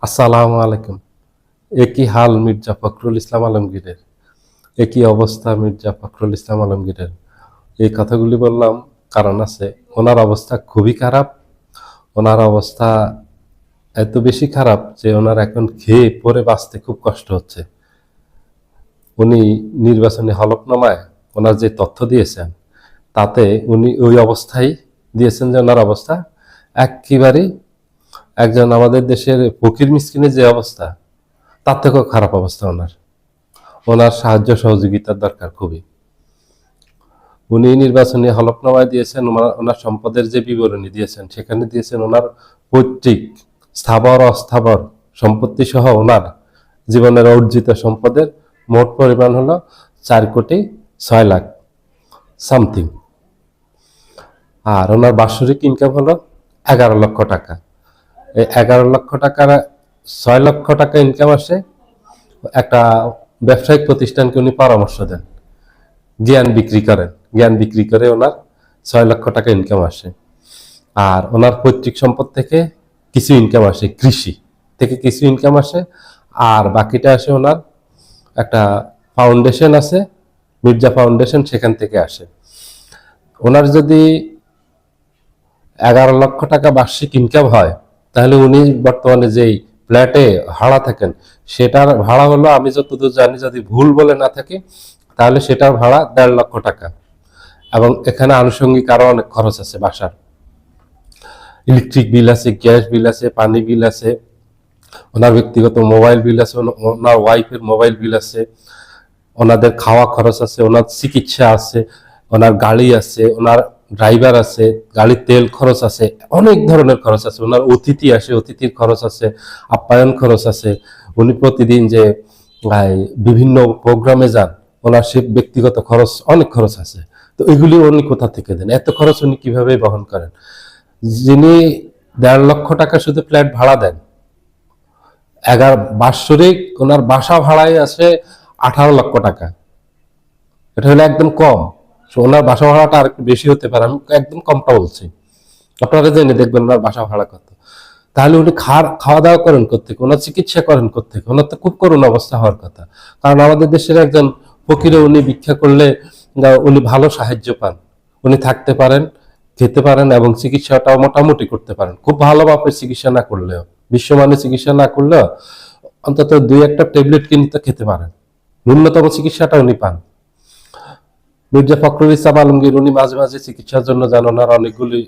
আসসালামু আলাইকুম। একই হাল মির্জা ফখরুল ইসলাম আলমগীরের, একই অবস্থা মির্জা ফখরুল ইসলাম আলমগীরের। এই কথাগুলি বললাম কারণ আছে, ওনার অবস্থা খুবই খারাপ। ওনার অবস্থা এত বেশি খারাপ যে ওনার এখন খেয়ে পরে বাঁচতে খুব কষ্ট হচ্ছে। উনি নির্বাচনী হলফনামায় ওনার যে তথ্য দিয়েছেন তাতে উনি ওই অবস্থায় দিয়েছেন যে ওনার অবস্থা একেবারেই একজন আমাদের দেশের ফকির মিসকিনের যে অবস্থা তার থেকেও খারাপ অবস্থা ওনার। ওনার সাহায্য সহযোগিতার দরকার খুবই। উনি নির্বাচনী হলফনামায় দিয়েছেন ওনার সম্পদের যে বিবরণী দিয়েছেন, সেখানে দিয়েছেন ওনার পৈতৃক স্থাবর অস্থাবর সম্পত্তি সহ ওনার জীবনের অর্জিত সম্পদের মোট পরিমাণ হলো 4,06,00,000 সামথিং। আর ওনার বাৎসরিক ইনকাম হলো 11 লক্ষ টাকা। এই 11 লক্ষ টাকার 6 লক্ষ টাকা ইনকাম আসে একটা ব্যবসায়িক প্রতিষ্ঠানকে উনি পরামর্শ দেন, জ্ঞান বিক্রি করেন। জ্ঞান বিক্রি করে ওনার 6 লক্ষ টাকা ইনকাম আসে। আর ওনার পৈতৃক সম্পদ থেকে কিছু ইনকাম আসে, কৃষি থেকে কিছু ইনকাম আসে। আর বাকিটা আসে ওনার একটা ফাউন্ডেশন আছে, মির্জা ফাউন্ডেশন, সেখান থেকে আসে। ওনার যদি 11 লক্ষ টাকা বার্ষিক ইনকাম হয়, তাহলে উনি বর্তমানে যেই ফ্ল্যাটে ভাড়া থাকেন সেটার ভাড়া হলো, আমি যতদূর জানি, যদি ভুল বলে না থাকি, তাহলে সেটার ভাড়া 1.5 লক্ষ টাকা। এবং এখানে আনুষঙ্গিক আরো অনেক খরচ আছে, বাসার ইলেকট্রিক বিল আছে, গ্যাস বিল আছে, পানি বিল আছে, ওনার ব্যক্তিগত মোবাইল বিল আছে, ওনার ওয়াইফের মোবাইল বিল আছে, ওনাদের খাওয়া খরচ আছে, ওনার চিকিৎসা আছে, ওনার গাড়ি আছে, ওনার ড্রাইভার আছে, গাড়ির তেল খরচ আছে, অনেক ধরনের খরচ আছে। ওনার অতিথি আসে, অতিথির খরচ আছে, আপ্যায়ন খরচ আছে। উনি প্রতিদিন যে বিভিন্ন প্রোগ্রামে যান, ওনার সে ব্যক্তিগত খরচ, অনেক খরচ আছে। তো এগুলি উনি কোথা থেকে দেন? এত খরচ উনি কিভাবে বহন করেন? যিনি 1.5 লক্ষ টাকা শুধু ফ্ল্যাট ভাড়া দেন, বাৎসরিক ওনার বাসা ভাড়ায় আছে 18 লক্ষ টাকা। এটা হলো একদম কম। ওনার বাসা ভাড়াটা আর একটু বেশি হতে পারে, আমি একদম কমটা বলছি। আপনারা জেনে দেখবেন ওনার বাসা ভাড়া কত। তাহলে উনি খাওয়া দাওয়া করেন কোত্থেকে? ওনার চিকিৎসা করেন কোত্থেকে? ওনার তো খুব করুণ অবস্থা হওয়ার কথা। কারণ আমাদের দেশের একজন ফকিরে উনি ভিক্ষা করলে উনি ভালো সাহায্য পান, উনি থাকতে পারেন, খেতে পারেন এবং চিকিৎসাটাও মোটামুটি করতে পারেন। খুব ভালো মাপের চিকিৎসা না করলেও, বিশ্বমানের চিকিৎসা না করলেও অন্তত 2-1টা ট্যাবলেট কিনে তো খেতে পারেন। ন্যূনতম চিকিৎসাটা উনি পান। মির্জা ফখরুল ইসলাম আলমগীর উনি মাঝে মাঝে চিকিৎসার জন্য যান, ওনার অনেকগুলি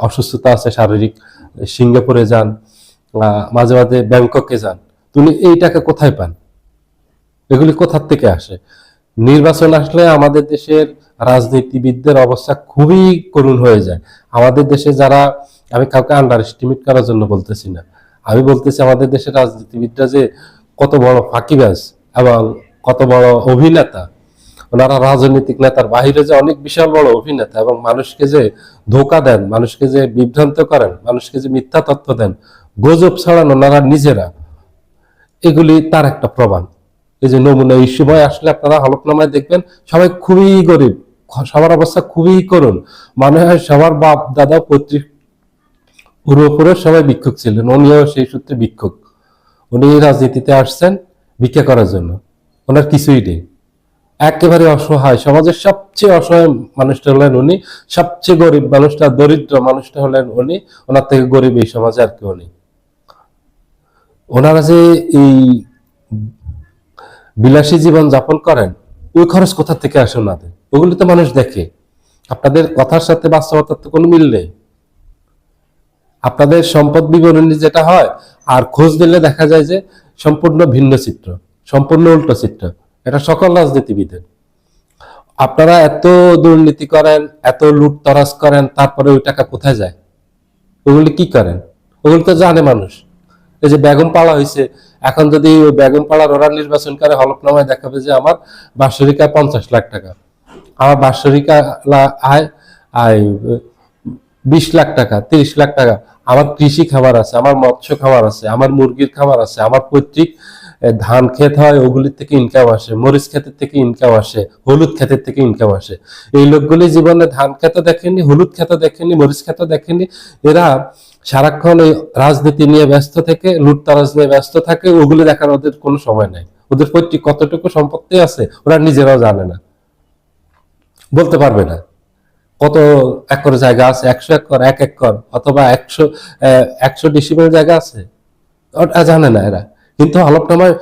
অসুস্থতা আছে শারীরিক। সিঙ্গাপুরে যান, মাঝে মাঝে ব্যাংককে যান। উনি এই টাকা কোথায় পান? এগুলি কোথার থেকে আসে? নির্বাচন আসলে আমাদের দেশের রাজনীতিবিদদের অবস্থা খুবই করুণ হয়ে যায়। আমাদের দেশে যারা, আমি কাউকে আন্ডার এস্টিমেট করার জন্য বলতেছি না, আমি বলতেছি আমাদের দেশের রাজনীতিবিদরা যে কত বড় ফাঁকিবাজ এবং কত বড় অভিনেতা। ওনারা রাজনৈতিক নেতার বাহিরে যে অনেক বিশাল বড় অভিনেতা, এবং মানুষকে যে ধোকা দেন, মানুষকে যে বিভ্রান্ত করেন, মানুষকে যে মিথ্যা তথ্য দেন, গুজব ছড়ান ওনারা নিজেরা, এগুলি তার একটা প্রমাণ। এই যে নমুনা, এই সময় আসলে আপনারা হলফনামায় দেখবেন সবাই খুবই গরিব, সবার অবস্থা খুবই করুণ। মনে হয় সবার বাপ দাদা পৈতৃক পূর্বপুরুষ সবাই ভিক্ষুক ছিলেন, উনিও সেই সূত্রে ভিক্ষুক। উনি রাজনীতিতে আসছেন ভিক্ষা করার জন্য, ওনার কিছুই নেই, একেবারে অসহায়। সমাজের সবচেয়ে অসহায় মানুষটা হলেন উনি, সবচেয়ে গরিব মানুষটা, দরিদ্র মানুষটা হলেন উনি। ওনার থেকে গরিব এই সমাজে আর কেউ নেই। ওনারা যে এই বিলাসী জীবন যাপন করেন, ওই খরচ কোথা থেকে আসে ওনাদের? ওগুলি তো মানুষ দেখে। আপনাদের কথার সাথে বাস্তবতার তো কোনো মিল নেই। আপনাদের সম্পদ বিবরণী যেটা হয়, আর খোঁজ দিলে দেখা যায় যে সম্পূর্ণ ভিন্ন চিত্র, সম্পূর্ণ উল্টো চিত্র। এটা সকল রাজনীতিবিদের। আপনারা এত দুর্নীতি করেন, এত লুটতরাজ করেন, তারপরে ওই টাকা কোথায় যায়? ওগুলি কি করেন? ওগুলি তো জানে মানুষ। এই যে বেগম পাড়া হয়েছে, এখন যদি ওই বেগম পাড়ার ওরা নির্বাচন করে, হলফনামায় দেখাবে যে আমার বার্ষিক আয় 50 লাখ টাকা, আমার বার্ষিক আয় আয় 20 লাখ টাকা, 30 লাখ টাকা। আমার কৃষি খামার আছে, আমার মৎস্য খামার আছে, আমার মুরগির খামার আছে, আমার পৈতৃক ধান ক্ষেত হয়, ওগুলির থেকে ইনকাম আসে, মরিচ ক্ষেতের থেকে ইনকাম আসে, হলুদ ক্ষেতের থেকে ইনকাম আসে। এই লোকগুলি জীবনে ধান ক্ষেত দেখেনি, হলুদ ক্ষেত দেখেনি, মরিচ ক্ষেত দেখেনি। এরা সারাক্ষণ ওই রাজনীতি নিয়ে ব্যস্ত থেকে, লুটতারাজ নিয়ে ব্যস্ত থাকে, ওগুলো দেখার ওদের কোনো সময় নাই। ওদের পৈতৃক কতটুকু সম্পত্তি আছে ওরা নিজেরাও জানে না, বলতে পারবে না। কত একর জায়গা আছে, 100 একর, 1 একর, অথবা 100 100 ডিসিমেল জায়গা আছে, ওটা জানে না এরা। কিন্তু হলফনামায়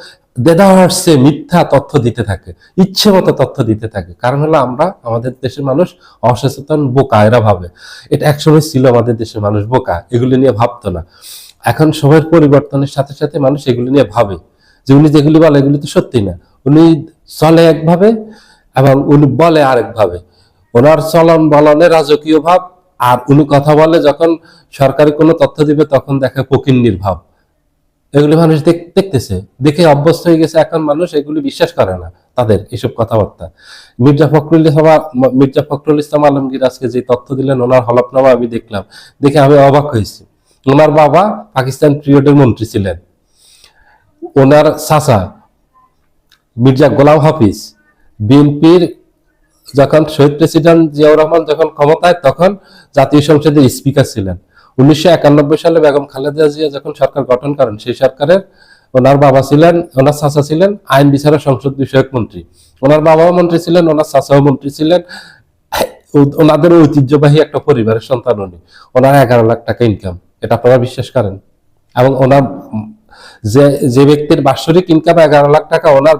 দেদারসে মিথ্যা তথ্য দিতে থাকে, ইচ্ছে মতো তথ্য দিতে থাকে। কারণ হলো আমরা, আমাদের দেশের মানুষ অসচেতন, বোকা। এরা ভাবে, এটা একসময় ছিল আমাদের দেশের মানুষ বোকা, এগুলি নিয়ে ভাবতো না। এখন সময়ের পরিবর্তনের সাথে সাথে মানুষ এগুলি নিয়ে ভাবে, যে উনি যেগুলি বলে এগুলি তো সত্যি না। উনি চলে একভাবে এবং উনি বলে আরেকভাবে। ওনার চলন বলনে রাজকীয় ভাব, আর উনি কথা বলে যখন সরকারি কোনো তথ্য দিবে তখন দেখে ফকিন্নির ভাব। এগুলি মানুষ দেখতেছে, দেখে অভ্যস্ত হয়ে গেছে। এখন মানুষ এগুলি বিশ্বাস করে না, তাদের এসব কথাবার্তা। মির্জা ফখরুল ইসলাম আলমগীর আজকে যে তথ্য দিলেন, ওনার হলফনামা আমি দেখলাম, দেখে আমি অবাক হয়েছি। ওনার বাবা পাকিস্তান পিরিয়ডের মন্ত্রী ছিলেন, ওনার চাচা মির্জা গোলাম হাফিজ বিএনপির, যখন শহীদ প্রেসিডেন্ট জিয়াউর রহমান যখন ক্ষমতায়, তখন জাতীয় সংসদের স্পিকার ছিলেন। 1991 সালে বেগম খালেদা জিয়া যখন সরকার গঠন করেন, সেই সরকারের ওনার বাবা ছিলেন, ওনার চাচা ছিলেন আইন বিচার ও সংসদ বিষয়ক মন্ত্রী। ওনার বাবাও মন্ত্রী ছিলেন, ওনার চাচাও মন্ত্রী ছিলেন। ওনাদের ঐতিহ্যবাহী একটা পরিবারের সন্তান উনি। ওনার 11 লাখ টাকা ইনকাম, এটা আপনারা বিশ্বাস করেন? এবং ওনার যে যে ব্যক্তির বাৎসরিক ইনকাম 11 লাখ টাকা, ওনার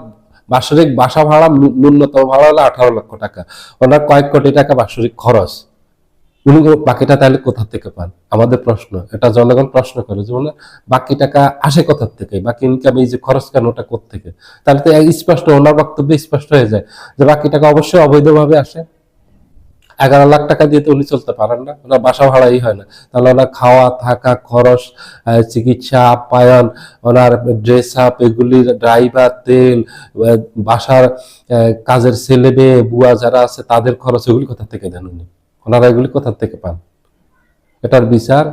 বাৎসরিক বাসা ভাড়া ন্যূনতম ভাড়া হলো 18 লক্ষ টাকা। ওনার কয়েক কোটি টাকা বাৎসরিক খরচ। উনি বাকিটা তাহলে কোথা থেকে পান? আমাদের প্রশ্ন, এটা জনগণ প্রশ্ন করে যে বাকি টাকা আসে কোথা থেকে, বাকি ইনকাম, এই যে খরচ কেন, ওটা কোত্থেকে? তাহলে তো স্পষ্ট, ওনার বক্তব্য স্পষ্ট হয়ে যায় যে বাকি টাকা অবশ্যই অবৈধভাবে আসে। 11 লাখ টাকা দিয়ে তো উনি চলতে পারেন না, ওনার বাসা ভাড়াই হয় না। তাহলে ওনার খাওয়া থাকা খরচ, চিকিৎসা, আপ্যায়ন, ওনার ড্রেস আপ, এগুলি, ড্রাইভার, তেল, বাসার কাজের ছেলে মেয়ে, বুয়া যারা আছে তাদের খরচ, এগুলি কোথা থেকে দেন উনি? ওনারা এগুলি কোথা থেকে পান? এটার বিচার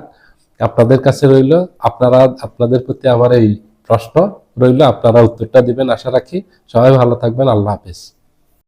আপনাদের কাছে রইল। আপনারা, আপনাদের প্রতি আমার এই প্রশ্ন রইল, আপনারা উত্তরটা দিবেন আশা রাখি। সবাই ভালো থাকবেন। আল্লাহ হাফেজ।